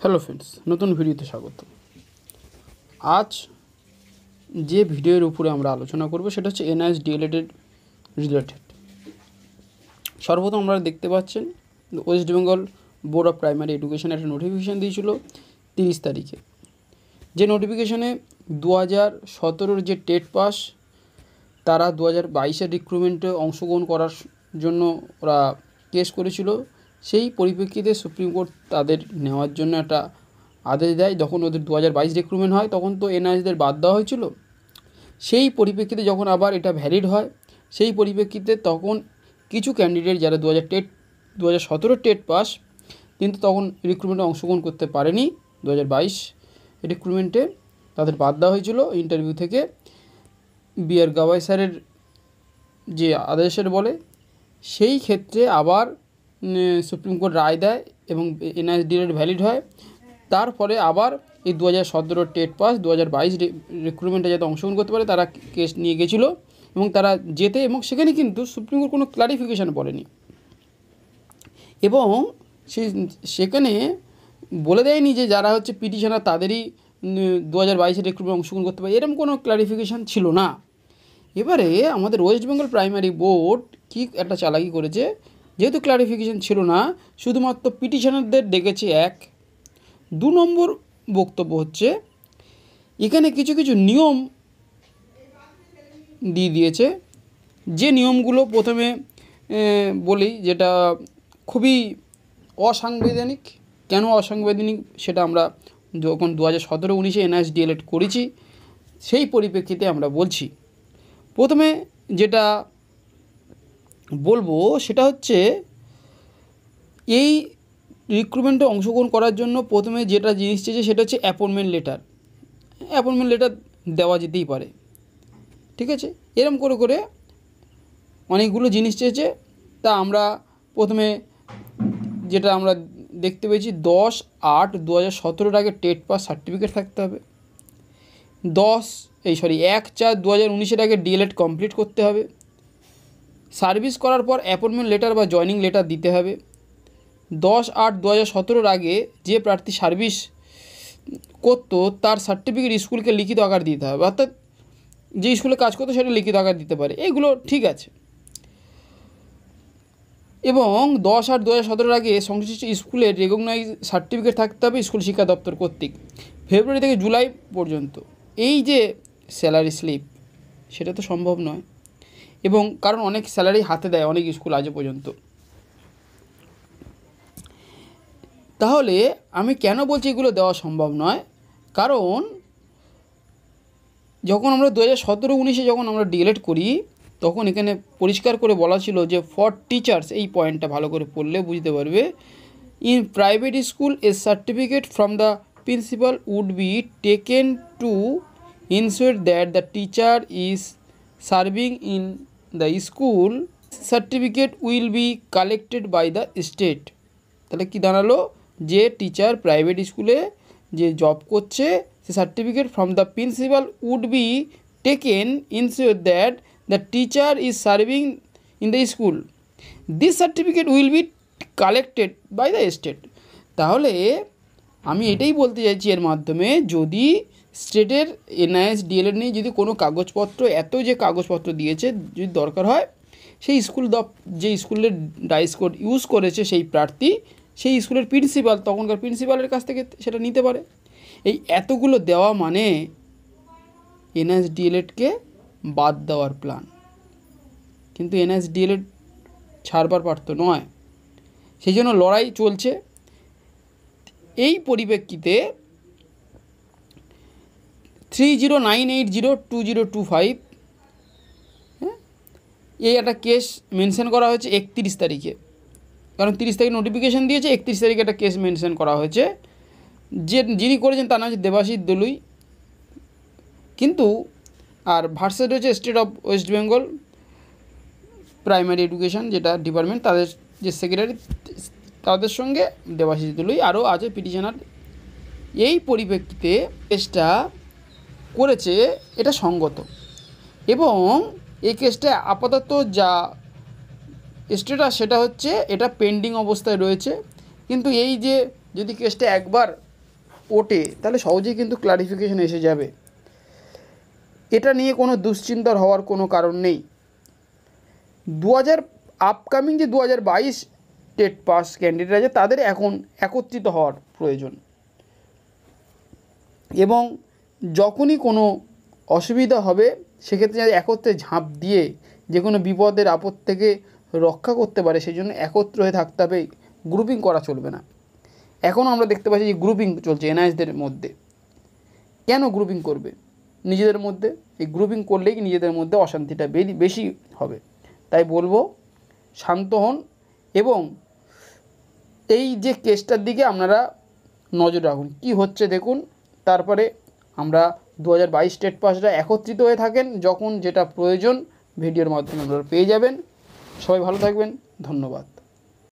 Hello friends, নতুন ভিডিওতে স্বাগত। আজ যে ভিডিওর উপরে আমরা আলোচনা করব সেটা হচ্ছে এনআইএস ডিএলএড রিলেটেড। সর্বপ্রথম আমরা দেখতে পাচ্ছেন West Bengal board of primary education একটা নোটিফিকেশান দিয়েছিল 30 তারিখে। যে নোটিফিকেশানে 2017 যে টেট পাস তারা 2022 রিক্রুটমেন্টে অংশগ্রহণ করার জন্য ওরা কেস করেছিল। সেই পরিপ্রেক্ষিতে সুপ্রিম কোর্ট তাদের নেওয়ার জন্য একটা আদেশ দেয়। যখন ওদের 2022 রিক্রুটমেন্ট হয় তখন তো এনআইএসদের বাদ দেওয়া হয়েছিল। সেই পরিপ্রেক্ষিতে যখন আবার এটা ভ্যালিড হয়, সেই পরিপ্রেক্ষিতে তখন কিছু ক্যান্ডিডেট যারা 2017 টেট পাস কিন্তু তখন রিক্রুটমেন্টে অংশগ্রহণ করতে পারেনি, 2022 রিক্রুটমেন্টে তাদের বাদ দেওয়া হয়েছিল ইন্টারভিউ থেকে। বি.আর. গাওয়াই স্যারের যে আদেশের বলে সেই ক্ষেত্রে আবার সুপ্রিম কোর্ট রায় দেয় এবং এনআইএস ডিএলএড ভ্যালিড হয়। তারপরে আবার এই 2017 টেট পাস 2022 রিক্রুটমেন্টে যাতে অংশগ্রহণ করতে পারে তারা কেস নিয়ে গেছিলো এবং তারা যেতে, এবং সেখানে কিন্তু সুপ্রিম কোর্ট কোনো ক্লারিফিকেশান বলেনি এবং সেখানে বলে দেয়নি যে যারা হচ্ছে পিটিশনার তাদেরই 2022 রিক্রুটমেন্টে অংশগ্রহণ করতে পারে, এরকম কোনো ক্লারিফিকেশান ছিল না। এবারে আমাদের ওয়েস্ট বেঙ্গল প্রাইমারি বোর্ড কি একটা চালাকি করেছে, যেহেতু ক্লারিফিকেশান ছিল না, শুধুমাত্র পিটিশনারদের ডেকেছে। 2 নম্বর বক্তব্য হচ্ছে এখানে কিছু কিছু নিয়ম দিয়ে দিয়েছে। যে নিয়মগুলো প্রথমে বলি, যেটা খুবই অসাংবিধানিক। কেন অসাংবিধানিক সেটা আমরা যখন 2017-19 এনআইএস ডিএলএড করেছি সেই পরিপ্রেক্ষিতে আমরা বলছি। প্রথমে যেটা বলবো সেটা হচ্ছে এই রিক্রুটমেন্টে অংশগ্রহণ করার জন্য প্রথমে যেটা জিনিস চেয়েছে সেটা হচ্ছে অ্যাপয়েন্টমেন্ট লেটার। অ্যাপয়েন্টমেন্ট লেটার দেওয়া যেতেই পারে, ঠিক আছে। এরকম করে করে অনেকগুলো জিনিস চেয়েছে। তা আমরা প্রথমে যেটা আমরা দেখতে পেয়েছি 10/8/2017 আগে টেট পাস সার্টিফিকেট থাকতে হবে। 1/4/2019 আগে ডিএলএড কমপ্লিট করতে হবে। সার্ভিস করার পর অ্যাপয়েন্টমেন্ট লেটার বা জয়নিং লেটার দিতে হবে। 10/8/2017 আগে যে প্রার্থী সার্ভিস করতো তার সার্টিফিকেট স্কুলকে লিখিত আকার দিতে হবে, অর্থাৎ যে স্কুলে কাজ করতো সেটা লিখিত আকার দিতে পারে। এগুলো ঠিক আছে। এবং 10/8/2017 আগে সংশ্লিষ্ট স্কুলের রেকগনাইজ সার্টিফিকেট থাকতে হবে স্কুল শিক্ষা দপ্তর কর্তৃক ফেব্রুয়ারি থেকে জুলাই পর্যন্ত। এই যে স্যালারি স্লিপ সেটা তো সম্ভব নয়, এবং কারণ অনেক স্যালারি হাতে দেয় অনেক স্কুল আজও পর্যন্ত। তাহলে আমি কেন বলছি এগুলো দেওয়া সম্ভব নয়, কারণ যখন আমরা 2017-19 যখন আমরা ডিএলএড করি তখন এখানে পরিষ্কার করে বলা ছিল যে ফর টিচার্স, এই পয়েন্টটা ভালো করে পড়লে বুঝতে পারবে, in private school a certificate from the principal would be taken to ensure that the teacher is serving in the school. Certificate will be collected by the state. তাহলে কি দাঁড়ালো, যে টিচার প্রাইভেট স্কুলে যে জব করছে সে certificate from the principal would be taken ensure that the teacher is serving in the school. This certificate will be collected by the state. তাহলে আমি এটাই বলতে চাইছি এর মাধ্যমে, যদি স্টেটের এনআইএস ডিএলএড নিয়ে যদি কোনো কাগজপত্র, এত যে কাগজপত্র দিয়েছে, যদি দরকার হয় সেই যে স্কুলের ডাইস কোড ইউজ করেছে সেই প্রার্থী, সেই স্কুলের প্রিন্সিপাল, তখনকার প্রিন্সিপালের কাছ থেকে সেটা নিতে পারে। এই এতগুলো দেওয়া মানে এনআইএস ডিএলএডকে বাদ দেওয়ার প্ল্যান, কিন্তু এনআইএস ডিএলএড ছাড়বার পারত নয়, সেই জন্য লড়াই চলছে। এই পরিপ্রেক্ষিতে 3098020225 এই একটা কেস মেনশন করা হয়েছে 31 তারিখে, কারণ 30 তারিখে নোটিফিকেশান দিয়েছে, 31 তারিখে একটা কেস মেনশন করা হয়েছে। যিনি করেছেন তার নাম হচ্ছে দেবাশিস দলুই, কিন্তু আর ভার্সেস রয়েছে state of West Bengal primary education যেটা ডিপার্টমেন্ট, তাদের যে সেক্রেটারি তাদের সঙ্গে দেবাশিস দলুই, আরও আছে পিটিশনার। এই পরিপ্রেক্ষিতে কেসটা করেছে, এটা সঙ্গত, এবং এই কেসটা আপাতত যা স্ট্যাটাস সেটা হচ্ছে এটা পেন্ডিং অবস্থায় রয়েছে। কিন্তু এই যে যদি কেসটা একবার ওঠে তাহলে সহজেই কিন্তু ক্লারিফিকেশন এসে যাবে। এটা নিয়ে কোনো দুশ্চিন্তার হওয়ার কোনো কারণ নেই। আপকামিং যে 2022 টেট পাস ক্যান্ডিডেট আছে তাদের এখন একত্রিত হওয়ার প্রয়োজন, এবং যখনই কোনো অসুবিধা হবে সেক্ষেত্রে একত্রে ঝাঁপ দিয়ে যে কোনো বিপদের আপদ থেকে রক্ষা করতে পারে সেই জন্য একত্র হয়ে থাকতে হবে, গ্রুপিং করা চলবে না। এখনও আমরা দেখতে পাচ্ছি যে গ্রুপিং চলছে এনআইএসদের মধ্যে। কেন গ্রুপিং করবে নিজেদের মধ্যে? এই গ্রুপিং করলেই নিজেদের মধ্যে অশান্তিটা বেশি হবে। তাই বলবো শান্ত হন এবং এই যে কেসটার দিকে আপনারা নজর রাখুন, কি হচ্ছে দেখুন। তারপরে আমরা 2022 স্টেট পাসরা একত্রিত হয়ে থাকেন, যখন যেটা প্রয়োজন ভিডিওর মাধ্যমে আপনারা পেয়ে যাবেন। সবাই ভালো থাকবেন, ধন্যবাদ।